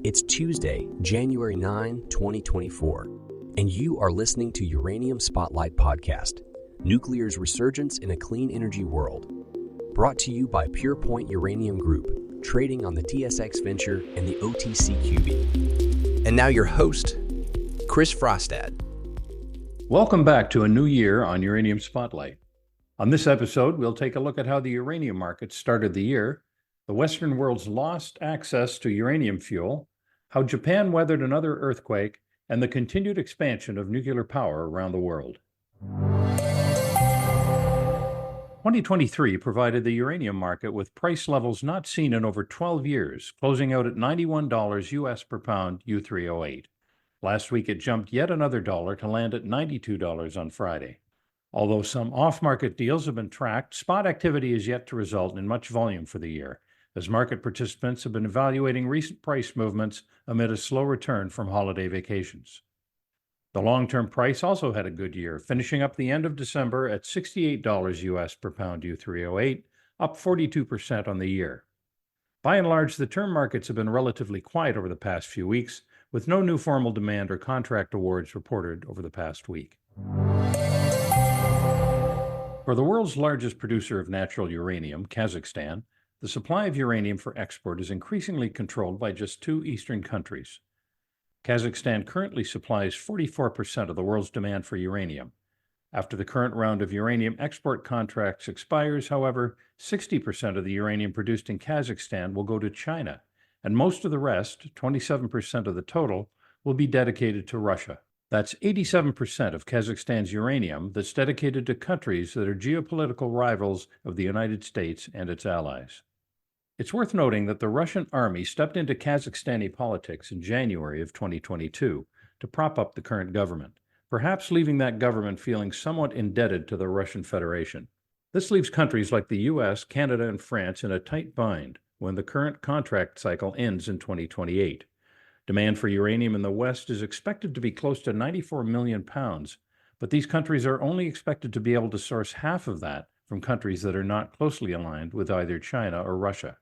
It's Tuesday, January 9, 2024, and you are listening to Uranium Spotlight Podcast, Nuclear's Resurgence in a Clean Energy World. Brought to you by Purepoint Uranium Group, trading on the TSXV Venture and the OTCQB. And now your host, Chris Frostad. Welcome back to a new year on Uranium Spotlight. On this episode, we'll take a look at how the uranium market started the year, the Western world's lost access to uranium fuel, how Japan weathered another earthquake, and the continued expansion of nuclear power around the world. 2023 provided the uranium market with price levels not seen in over 12 years, closing out at $91 US per pound U3O8. Last week it jumped yet another dollar to land at $92 on Friday. Although some off-market deals have been tracked, spot activity is yet to result in much volume for the year, as market participants have been evaluating recent price movements amid a slow return from holiday vacations. The long-term price also had a good year, finishing up the end of December at $68 US per pound U3O8, up 42% on the year. By and large, the term markets have been relatively quiet over the past few weeks, with no new formal demand or contract awards reported over the past week. For the world's largest producer of natural uranium, Kazakhstan, the supply of uranium for export is increasingly controlled by just two eastern countries. Kazakhstan currently supplies 44% of the world's demand for uranium. After the current round of uranium export contracts expires, however, 60% of the uranium produced in Kazakhstan will go to China, and most of the rest, 27% of the total, will be dedicated to Russia. That's 87% of Kazakhstan's uranium that's dedicated to countries that are geopolitical rivals of the United States and its allies. It's worth noting that the Russian army stepped into Kazakhstani politics in January of 2022 to prop up the current government, perhaps leaving that government feeling somewhat indebted to the Russian Federation. This leaves countries like the US, Canada, and France in a tight bind when the current contract cycle ends in 2028. Demand for uranium in the West is expected to be close to 94 million pounds, but these countries are only expected to be able to source half of that from countries that are not closely aligned with either China or Russia.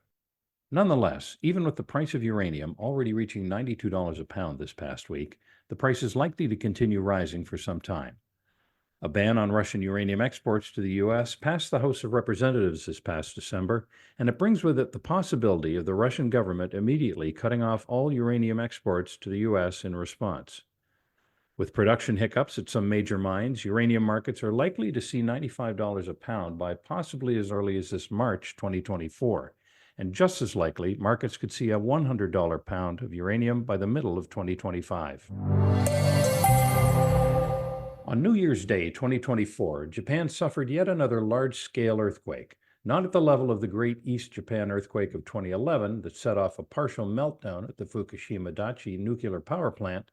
Nonetheless, even with the price of uranium already reaching $92 a pound this past week, the price is likely to continue rising for some time. A ban on Russian uranium exports to the U.S. passed the House of Representatives this past December, and it brings with it the possibility of the Russian government immediately cutting off all uranium exports to the U.S. in response. With production hiccups at some major mines, uranium markets are likely to see $95 a pound by possibly as early as this March 2024, and just as likely, markets could see a $100 pound of uranium by the middle of 2025. On New Year's Day 2024, Japan suffered yet another large-scale earthquake, not at the level of the Great East Japan earthquake of 2011 that set off a partial meltdown at the Fukushima Daiichi nuclear power plant,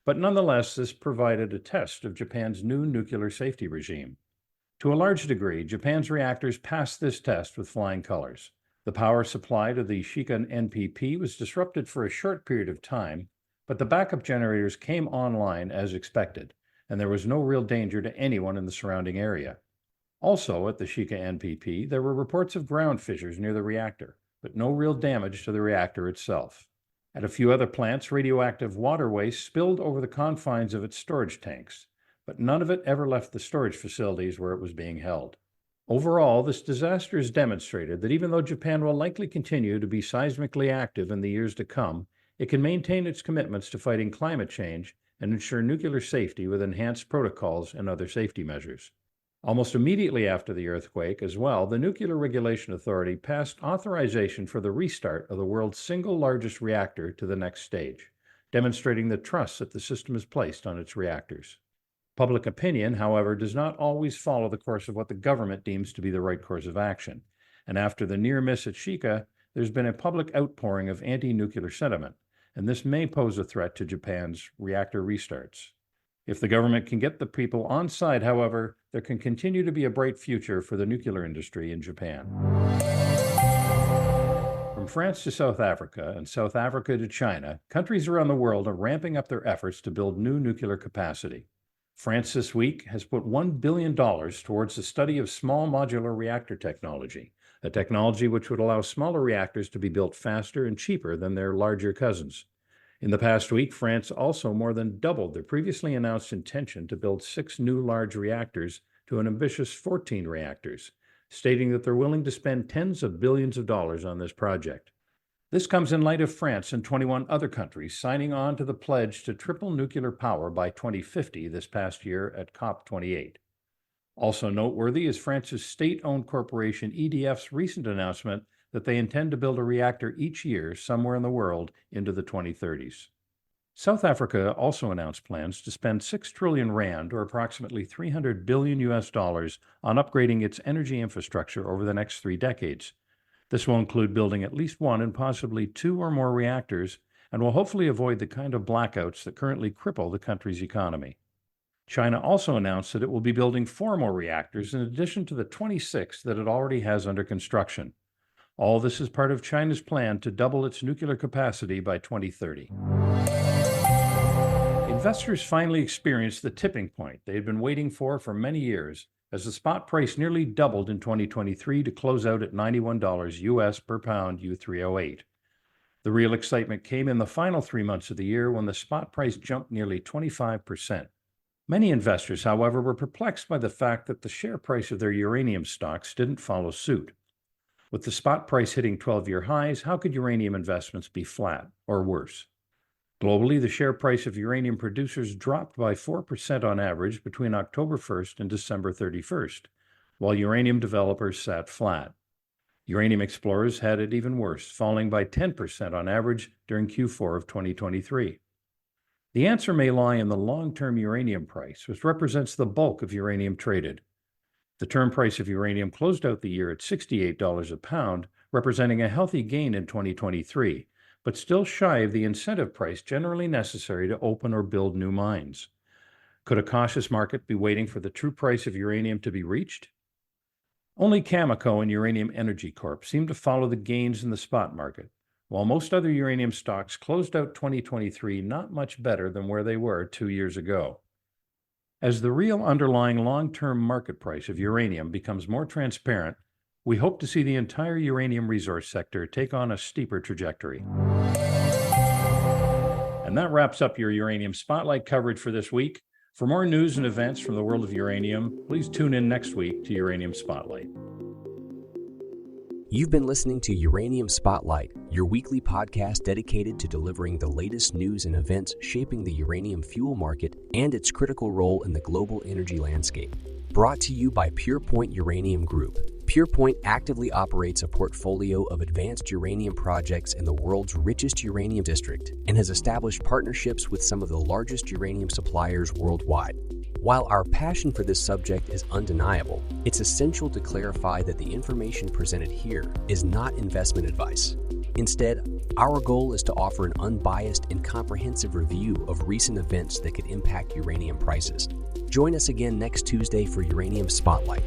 but nonetheless this provided a test of Japan's new nuclear safety regime. To a large degree, Japan's reactors passed this test with flying colors. The power supply to the Shika NPP was disrupted for a short period of time, but the backup generators came online as expected, and there was no real danger to anyone in the surrounding area. Also, at the Shika NPP, there were reports of ground fissures near the reactor, but no real damage to the reactor itself. At a few other plants, radioactive water waste spilled over the confines of its storage tanks, but none of it ever left the storage facilities where it was being held. Overall, this disaster has demonstrated that even though Japan will likely continue to be seismically active in the years to come, it can maintain its commitments to fighting climate change and ensure nuclear safety with enhanced protocols and other safety measures. Almost immediately after the earthquake as well, the Nuclear Regulation Authority passed authorization for the restart of the world's single largest reactor to the next stage, demonstrating the trust that the system has placed on its reactors. Public opinion, however, does not always follow the course of what the government deems to be the right course of action, and after the near miss at Shika, there's been a public outpouring of anti-nuclear sentiment, and this may pose a threat to Japan's reactor restarts. If the government can get the people on side, however, there can continue to be a bright future for the nuclear industry in Japan. From France to South Africa and South Africa to China, countries around the world are ramping up their efforts to build new nuclear capacity. France this week has put $1 billion towards the study of small modular reactor technology, a technology which would allow smaller reactors to be built faster and cheaper than their larger cousins. In the past week, France also more than doubled their previously announced intention to build 6 new large reactors to an ambitious 14 reactors, stating that they're willing to spend tens of billions of dollars on this project. This comes in light of France and 21 other countries signing on to the pledge to triple nuclear power by 2050 this past year at COP28. Also noteworthy is France's state-owned corporation EDF's recent announcement that they intend to build a reactor each year somewhere in the world into the 2030s. South Africa also announced plans to spend 6 trillion rand, or approximately $300 billion on upgrading its energy infrastructure over the next 3 decades. This will include building at least 1 and possibly 2 or more reactors, and will hopefully avoid the kind of blackouts that currently cripple the country's economy. China also announced that it will be building 4 more reactors in addition to the 26 that it already has under construction. All this is part of China's plan to double its nuclear capacity by 2030. Investors finally experienced the tipping point they had been waiting for many years, as the spot price nearly doubled in 2023 to close out at $91 US per pound U3O8. The real excitement came in the final 3 months of the year when the spot price jumped nearly 25%. Many investors, however, were perplexed by the fact that the share price of their uranium stocks didn't follow suit. With the spot price hitting 12-year highs, how could uranium investments be flat or worse? Globally, the share price of uranium producers dropped by 4% on average between October 1st and December 31st, while uranium developers sat flat. Uranium explorers had it even worse, falling by 10% on average during Q4 of 2023. The answer may lie in the long-term uranium price, which represents the bulk of uranium traded. The term price of uranium closed out the year at $68 a pound, representing a healthy gain in 2023, but still shy of the incentive price generally necessary to open or build new mines. Could a cautious market be waiting for the true price of uranium to be reached? Only Cameco and Uranium Energy Corp seem to follow the gains in the spot market, while most other uranium stocks closed out 2023 not much better than where they were 2 years ago. As the real underlying long-term market price of uranium becomes more transparent, we hope to see the entire uranium resource sector take on a steeper trajectory. And that wraps up your Uranium Spotlight coverage for this week. For more news and events from the world of uranium, please tune in next week to Uranium Spotlight. You've been listening to Uranium Spotlight, your weekly podcast dedicated to delivering the latest news and events shaping the uranium fuel market and its critical role in the global energy landscape. Brought to you by Purepoint Uranium Group. Purepoint actively operates a portfolio of advanced uranium projects in the world's richest uranium district and has established partnerships with some of the largest uranium suppliers worldwide. While our passion for this subject is undeniable, it's essential to clarify that the information presented here is not investment advice. Instead, our goal is to offer an unbiased and comprehensive review of recent events that could impact uranium prices. Join us again next Tuesday for Uranium Spotlight.